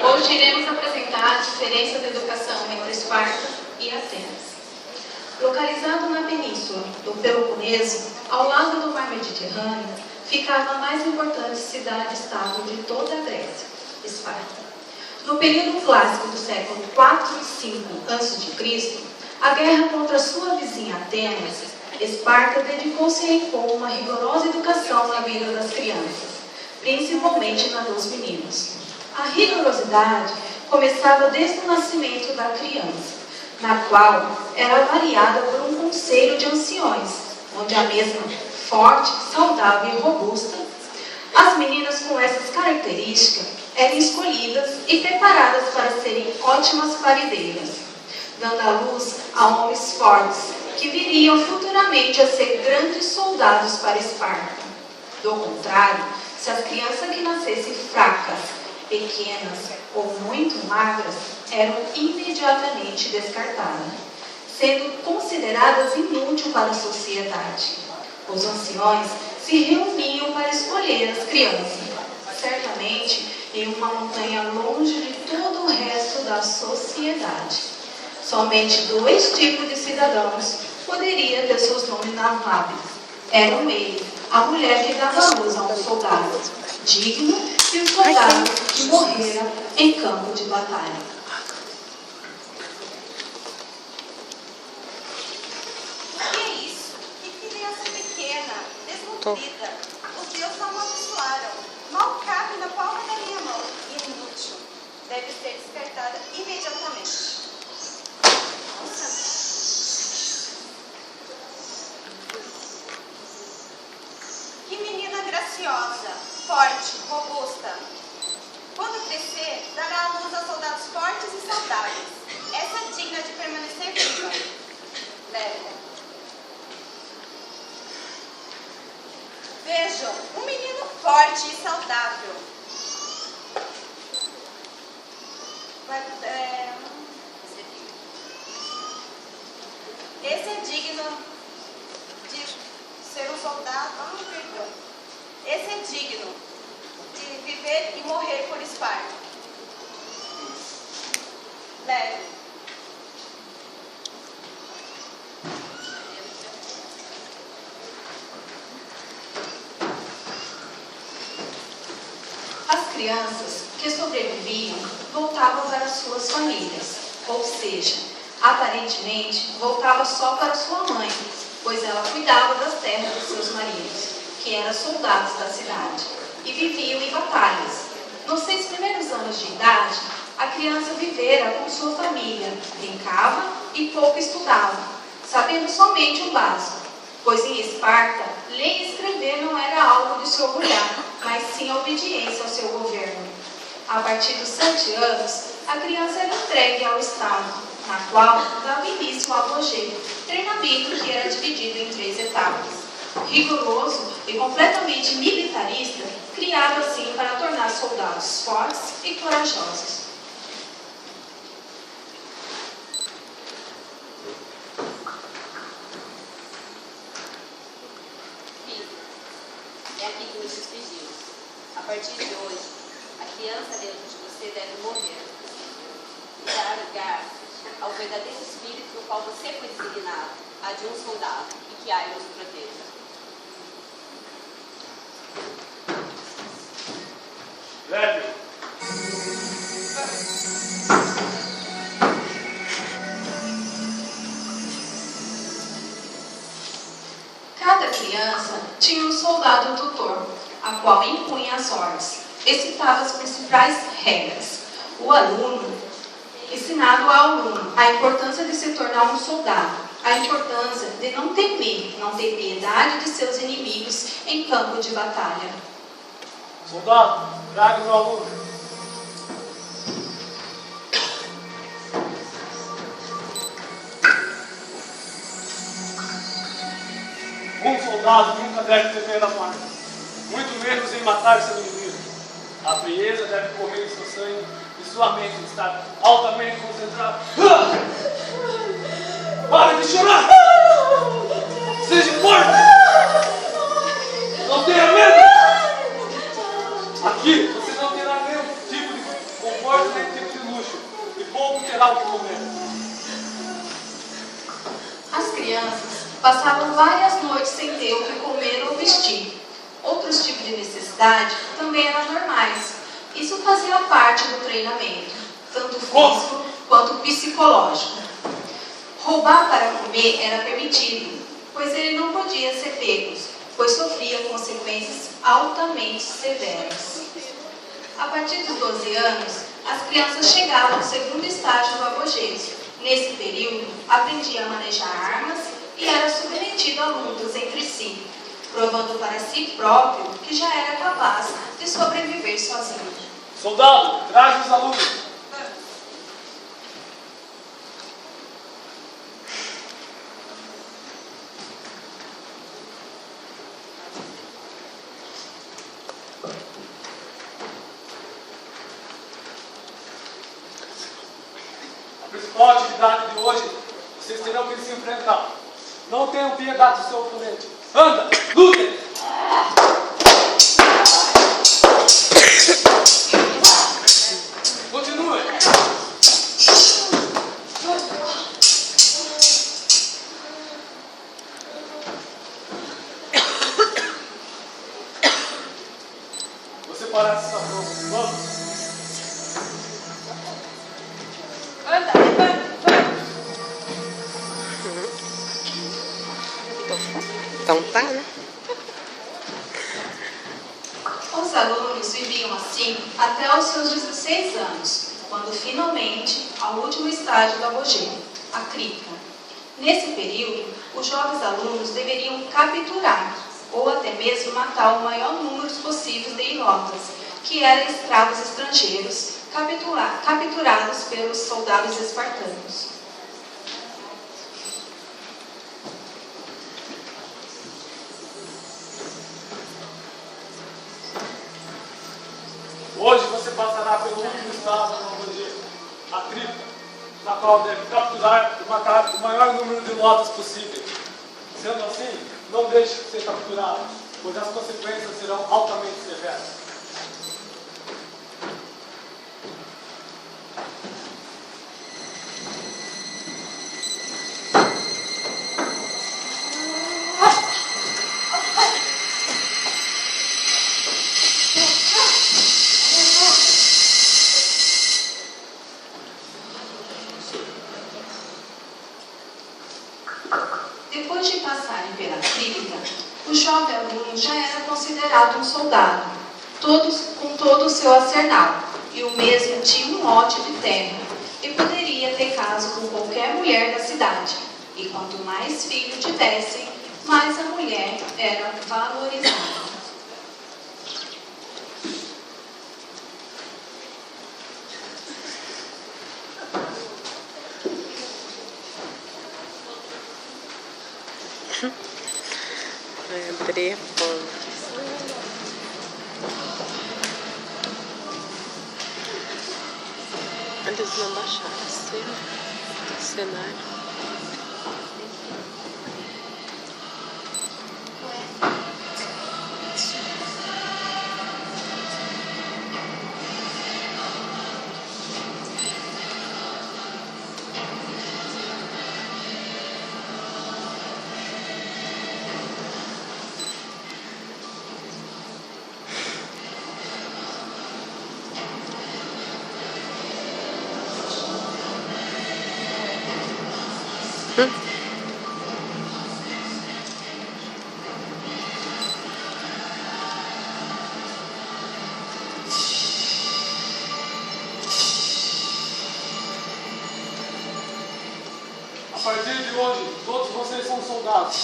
Hoje iremos apresentar a diferença da educação entre Esparta e Atenas. Localizado na península do Peloponeso, ao lado do mar Mediterrâneo, ficava a mais importante cidade-estado de toda a Grécia, Esparta. No período clássico do século 4 e 5 a.C., a guerra contra sua vizinha Atenas, Esparta dedicou-se a impor uma rigorosa educação na vida das crianças, principalmente na dos meninos. A rigorosidade começava desde o nascimento da criança, na qual era avaliada por um conselho de anciões, onde a mesma, forte, saudável e robusta, as meninas com essas características eram escolhidas e preparadas para serem ótimas parideiras, dando à luz a homens fortes, que viriam futuramente a ser grandes soldados para Esparta. Do contrário, se as crianças que nascessem fracas, pequenas ou muito magras, eram imediatamente descartadas, sendo consideradas inúteis para a sociedade. Os anciões se reuniam para escolher as crianças, certamente em uma montanha longe de todo o resto da sociedade. Somente 2 tipos de cidadãos poderiam ter seus nomes namáveis. Eram eles, a mulher que dava à luz a um soldado digno e o soldado que morrera em campo de batalha. O que é isso? Que criança pequena, desnutrida. Os deuses não abençoaram. Mal cabe na palma da minha mão. Inútil. Deve ser descartada imediatamente. Nossa. Que menina graciosa, forte, robusta. Quando crescer, dará à luz a soldados fortes e saudáveis. Essa é digna de permanecer viva. Leve. Vejam, um menino forte e saudável. Esse é digno de ser um soldado. Perdão. Esse é digno de viver e morrer por Esparta. Leve. As crianças que sobreviviam voltavam para suas famílias, ou seja, aparentemente voltava só para sua mãe, pois ela cuidava das terras de seus maridos, que eram soldados da cidade, e viviam em batalhas. Nos 6 primeiros anos de idade, a criança vivera com sua família, brincava e pouco estudava, sabendo somente o básico, pois em Esparta, ler e escrever não era algo de se orgulhar, mas sim a obediência ao seu governo. A partir dos 7 anos, a criança era entregue ao Estado, na qual dava início ao apogeu, treinamento que era dividido em 3 etapas. Rigoroso e completamente militarista, criado assim para tornar soldados fortes e corajosos. É aqui que nos despedimos. A partir de hoje, a criança dentro de você deve morrer e dar lugar ao verdadeiro espírito no qual você foi designado, a de um soldado, e que Aio nos proteja. Leve. Cada criança tinha um soldado tutor, a qual impunha as ordens e citava as principais regras. O aluno, ensinado ao aluno a importância de se tornar um soldado, a importância de não temer, não ter piedade de seus inimigos em campo de batalha. Soldado, traga meu aluno. Um soldado nunca deve temer a morte, muito menos em matar seu inimigo. A frieza deve correr em seu sangue e sua mente está altamente concentrada. Pare de chorar! Seja forte! Não tenha medo! Aqui você não terá nenhum tipo de conforto nem tempo de luxo, e pouco terá o que comer. As crianças passavam várias noites sem ter o que comer ou vestir. Outros tipos de necessidade também eram normais. Isso fazia parte do treinamento, tanto físico quanto psicológico. Roubar para comer era permitido, pois ele não podia ser pego, pois sofria consequências altamente severas. A partir dos 12 anos, as crianças chegavam ao segundo estágio do apogeu. Nesse período, aprendia a manejar armas e era submetido a lutas entre si, provando para si próprio que já era capaz de sobreviver sozinho. Soldado, traga os alunos. A principal atividade de hoje, vocês terão que se enfrentar. Não tenham piedade do seu oponente. Anda, lutem! Continue! Você parece estar pronto. Vamos! Anda, levanta, vamos. Então tá, né? Os alunos viviam assim até os seus 16 anos, quando finalmente, ao último estágio do apogeu, a cripta. Nesse período, os jovens alunos deveriam capturar, ou até mesmo matar o maior número possível de ilotas, que eram escravos estrangeiros, capturados pelos soldados espartanos. Hoje você passará pelo último estágio do apogeu, a cripta, na qual deve capturar e matar o maior número de lotas possível. Sendo assim, não deixe de ser capturado, pois as consequências serão altamente severas. Depois de passarem pela cripta, o jovem aluno já era considerado um soldado, com todo o seu arsenal, e o mesmo tinha um lote de terra, e poderia ter caso com qualquer mulher da cidade. E quanto mais filho tivessem, mais a mulher era valorizada. André Pontes. Eles não baixaram o cenário. A partir de hoje, todos vocês são soldados,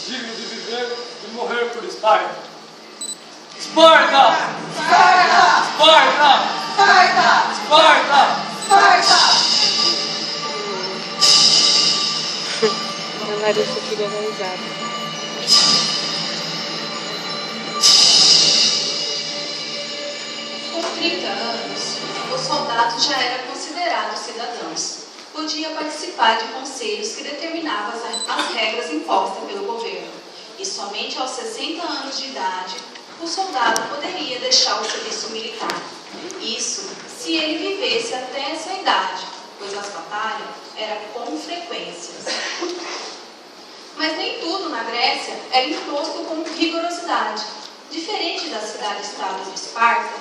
dignos de viver e morrer por Esparta. Esparta! Esparta! Esparta! Esparta! Esparta! A Larissa queria dar risada. Com 30 anos, os soldados já eram considerados cidadãos. Podia participar de conselhos que determinavam as regras impostas pelo governo. E somente aos 60 anos de idade, o soldado poderia deixar o serviço militar. Isso se ele vivesse até essa idade, pois as batalhas eram com frequência. Mas nem tudo na Grécia era imposto com rigorosidade. Diferente da cidade-estado de Esparta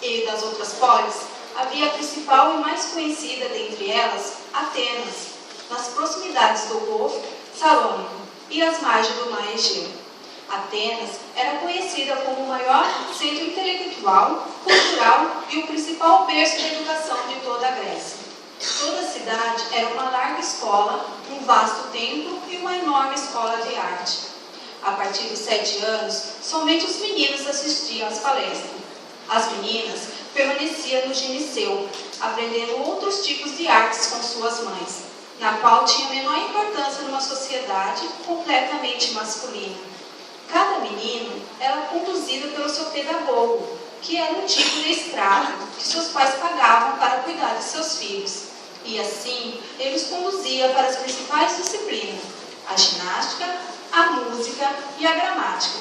e das outras polis, havia a principal e mais conhecida dentre elas, Atenas, nas proximidades do Golfo Salônico e às margens do mar Egeu. Atenas era conhecida como o maior centro intelectual, cultural e o principal berço da educação de toda a Grécia. Toda a cidade era uma larga escola, um vasto templo e uma enorme escola de arte. A partir dos 7 anos, somente os meninos assistiam às palestras. As meninas permaneciam no gineceu, aprendendo outros tipos de artes com suas mães, na qual tinha menor importância numa sociedade completamente masculina. Cada menino era conduzido pelo seu pedagogo, que era um tipo de escravo que seus pais pagavam para cuidar de seus filhos. E assim, ele os conduzia para as principais disciplinas, a ginástica, a música e a gramática.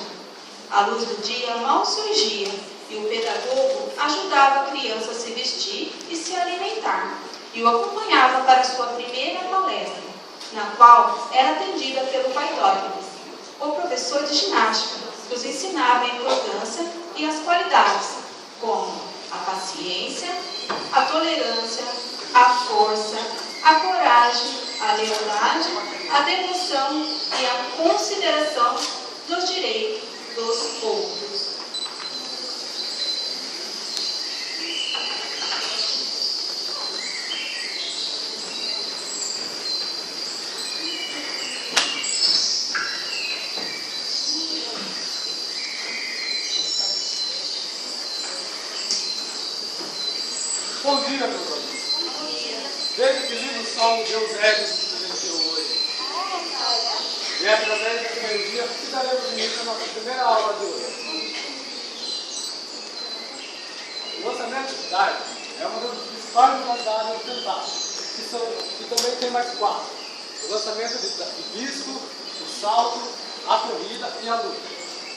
A luz do dia mal surgia e o pedagogo ajudava a criança a se vestir e se alimentar, e o acompanhava para sua primeira palestra, na qual era atendida pelo Paitócrates, o professor de ginástica, que os ensinava a importância e as qualidades, como a paciência, a tolerância, a força, a coragem, a lealdade, a devoção e a consideração dos direitos dos outros. Bom dia, meus amigos. Desde que livro Salmo Deus Regis nos presenteou hoje. E através dessa energia que daremos início à nossa primeira aula de hoje. O lançamento de idade é uma das principais modalidades ocidentais, que também tem mais 4. O lançamento de disco, o salto, a corrida e a luta.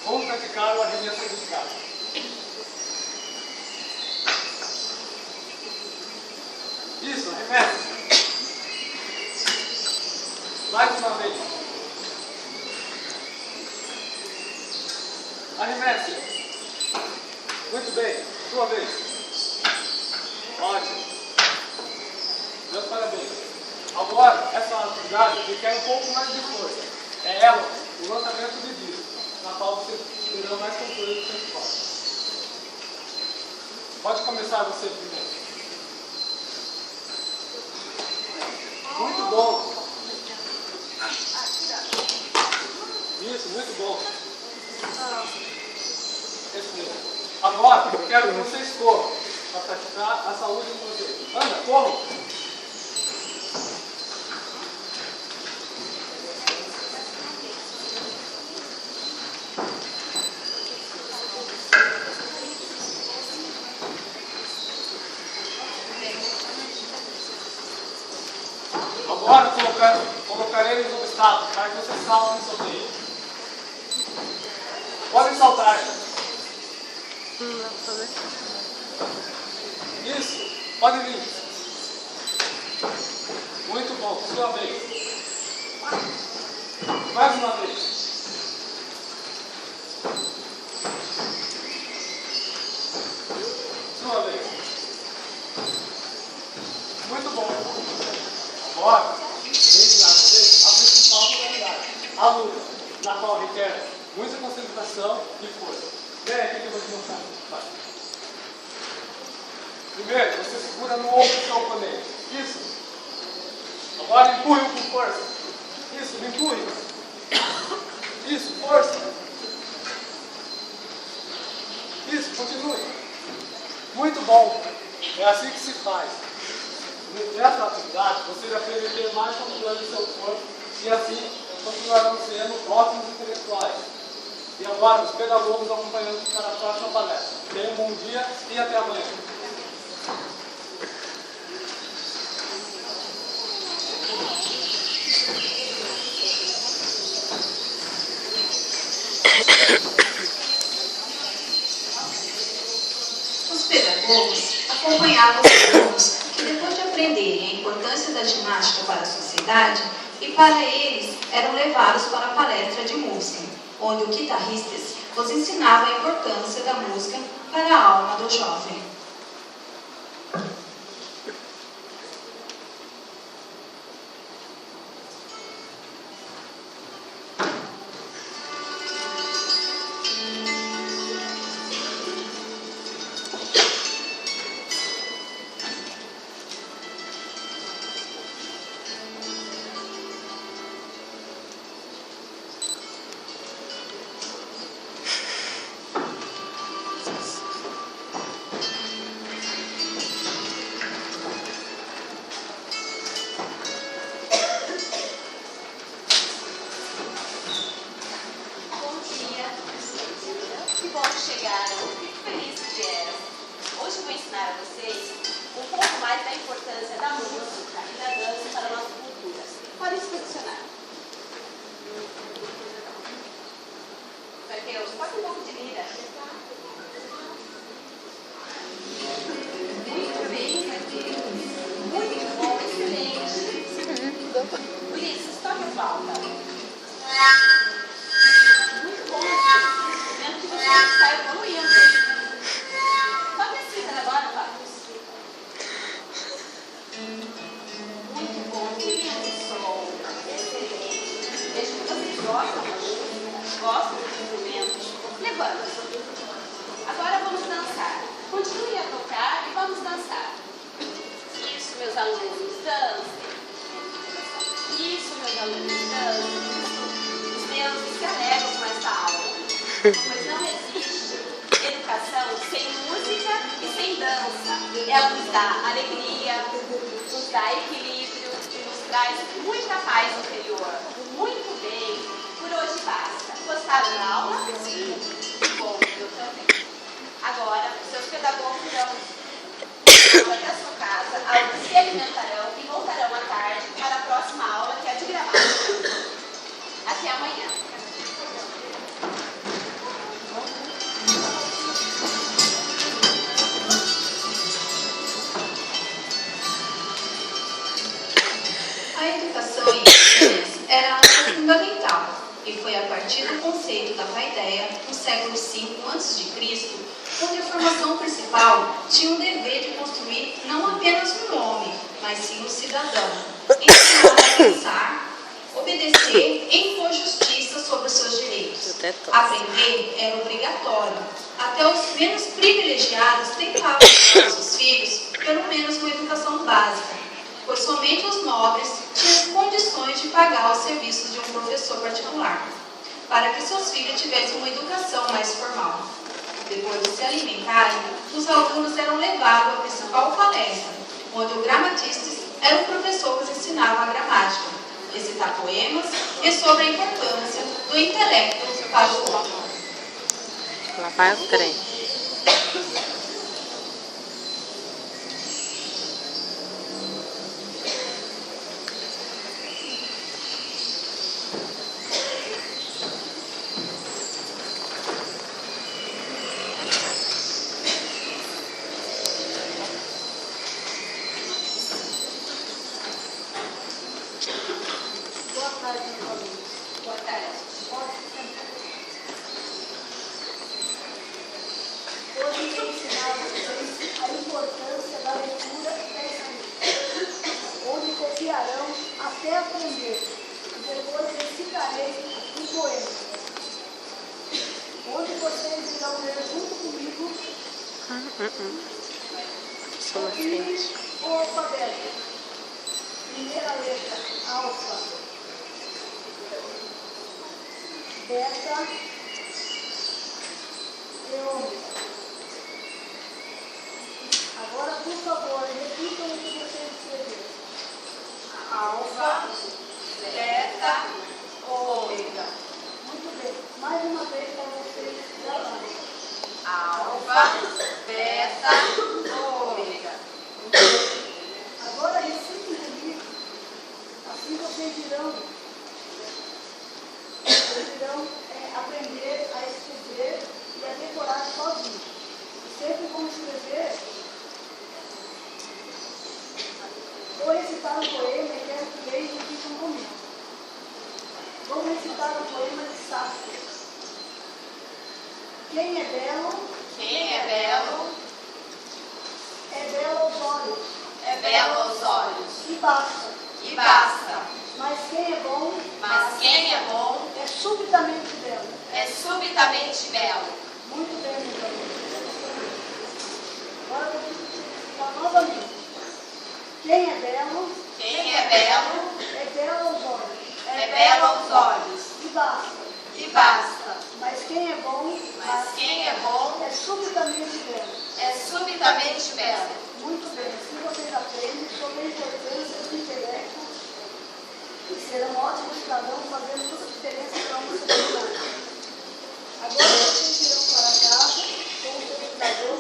Vamos praticar o arremesso vertical. Isso, arremessa. Mais uma vez. Arremesse. Muito bem. Sua vez. Ótimo. Meus parabéns. Agora, essa atividade requer um pouco mais de força. É ela, o lançamento de disco, na qual você terá mais controle do seu esporte. Pode começar você primeiro. Muito bom. Isso, muito bom. Isso mesmo. Agora, eu quero que vocês corram para praticar a saúde de vocês. Anda, corram. Agora colocarei os obstáculos para que vocês saltem sobre eles. Podem saltar. Isso, podem vir. Muito bom, sua vez. Mais uma vez. Sua vez. Muito bom. Agora, desde lá, a principal modalidade, a luta, na qual requer muita concentração e força. Vem aqui que eu vou te mostrar. Vai. Primeiro, você segura no ombro do seu oponente. Isso. Agora empurre-o com força. Isso, empurre. Isso, força. Isso, continue. Muito bom. É assim que se faz. Nessa atividade, você vai ter mais controle do seu corpo e assim continuarão sendo ótimos intelectuais. E agora, os pedagogos acompanhando para a próxima palestra. Tenham um bom dia e até amanhã. Os pedagogos acompanharam acompanhava os alunos que, depois de aprenderem a importância da ginástica para a sociedade, e para eles eram levados para a palestra de música, onde o guitarrista os ensinava a importância da música para a alma do jovem. Pois não existe educação sem música e sem dança. Ela nos dá alegria, nos dá equilíbrio e nos traz muita paz interior. Muito bem, por hoje basta. Gostaram da aula? Sim. Bom, eu também. Agora, seus pedagogos irão até a sua casa, se alimentarão e voltarão à tarde para a próxima aula, que é de gramática. Até amanhã. A educação em crianças era algo fundamental e foi a partir do conceito da paideia, no século V a.C., onde a formação principal tinha o dever de construir não apenas um homem, mas sim um cidadão, ensinado a pensar, obedecer e impor justiça sobre os seus direitos. Aprender era obrigatório. Até os menos privilegiados tentavam educar seus filhos pelo menos uma educação básica, pois somente os nobres tinham condições de pagar os serviços de um professor particular, para que seus filhos tivessem uma educação mais formal. Depois de se alimentarem, os alunos eram levados à principal palestra, onde o gramatista era o professor que os ensinava a gramática, recitar poemas e sobre a importância do intelecto para o homem. Lá vai o trem. Até aprender, e depois recitarei um poema, onde vocês irão ler junto comigo o alfabeto. Primeira letra, alfa, beta e ômega. Agora, por favor, repitam o que vocês escreveram. Alfa, beta, ômega. Muito bem. Mais uma vez para vocês gravarem. Alfa, beta, ômega. Agora recitem comigo. Assim vocês irão aprender a escrever e a decorar sozinhos. Sempre vão escrever Vou recitar um poema e quero que leiam e repitam comigo. Vou recitar um poema de Safo. Quem é belo? Quem é belo? É belo aos olhos. É belo aos olhos. E basta. E basta. Mas quem é bom? Mas quem é bom É subitamente belo. é subitamente belo. Muito bem, meus amigos. Agora eu vou recitar novamente. Quem é belo? Quem é belo É belo aos olhos. é belo aos olhos. E basta. E basta. Mas quem é bom? Mas quem é bom É subitamente belo. é subitamente belo. Muito bem, assim vocês aprendem sobre a importância do intelecto e serão ótimos cidadãos, fazendo toda a diferença para uma sociedade. Agora vocês irão para casa com o seu cidadão.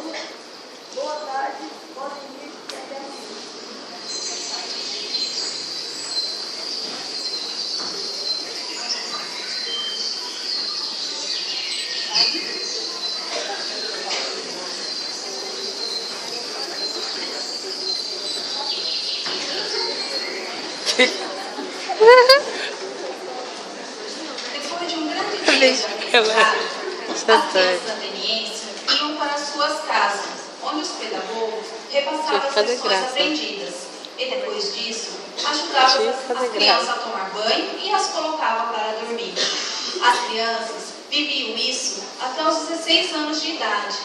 Boa tarde, podem ir e até amanhã. Depois de um grande dia de aprendizado, as crianças atenienses iam para suas casas, onde os pedagogos repassavam as lições aprendidas. E depois disso, ajudavam as crianças a tomar banho e as colocavam para dormir. As crianças viviam isso até os 16 anos de idade,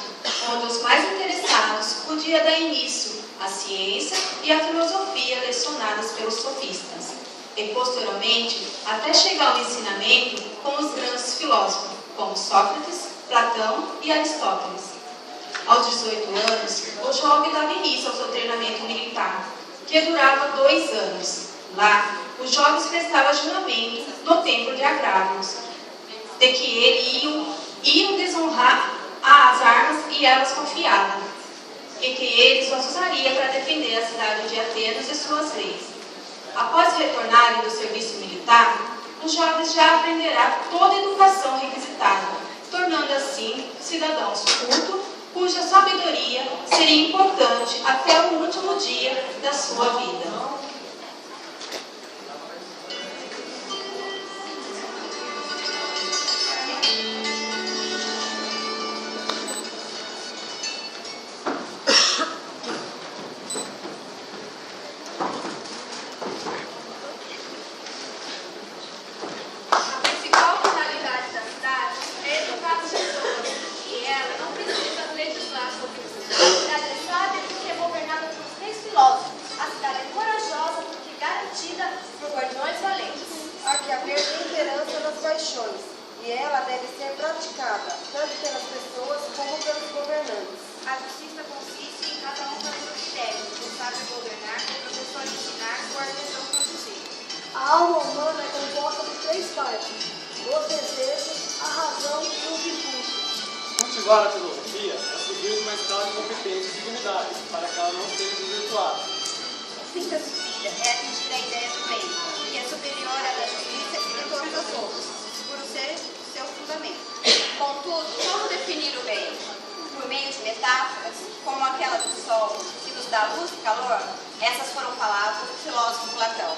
onde os mais interessados podiam dar início à ciência e à filosofia lecionadas pelos sofistas. E posteriormente, até chegar ao ensinamento com os grandes filósofos, como Sócrates, Platão e Aristóteles. Aos 18 anos, o jovem dava início ao seu treinamento militar, que durava 2 anos. Lá, os jovens prestavam juramento no templo de Agrávios, de que ele iam desonrar as armas e elas confiavam, e que eles os usaria para defender a cidade de Atenas e suas leis. Após retornarem do serviço militar, os jovens já aprenderão toda a educação requisitada, tornando assim cidadãos cultos, cuja sabedoria seria importante até o último dia da sua vida. E ela deve ser praticada, tanto pelas pessoas como pelos governantes. A justiça consiste em cada um fazer o que deve, quem sabe governar, o professor ensinar, o artesão produzir. A alma humana é composta de 3 partes: os desejos, a razão e os impulsos. Cultivar a filosofia é subir uma escala de competência e dignidade, para que ela não seja desvirtuada. O fim da vida é atingir a ideia do bem, que é superior à da justiça e de todas as outras, por ser seu fundamento. Contudo, como definir o bem? Por meio de metáforas, como aquela do sol, que nos dá luz e calor? Essas foram palavras do filósofo Platão.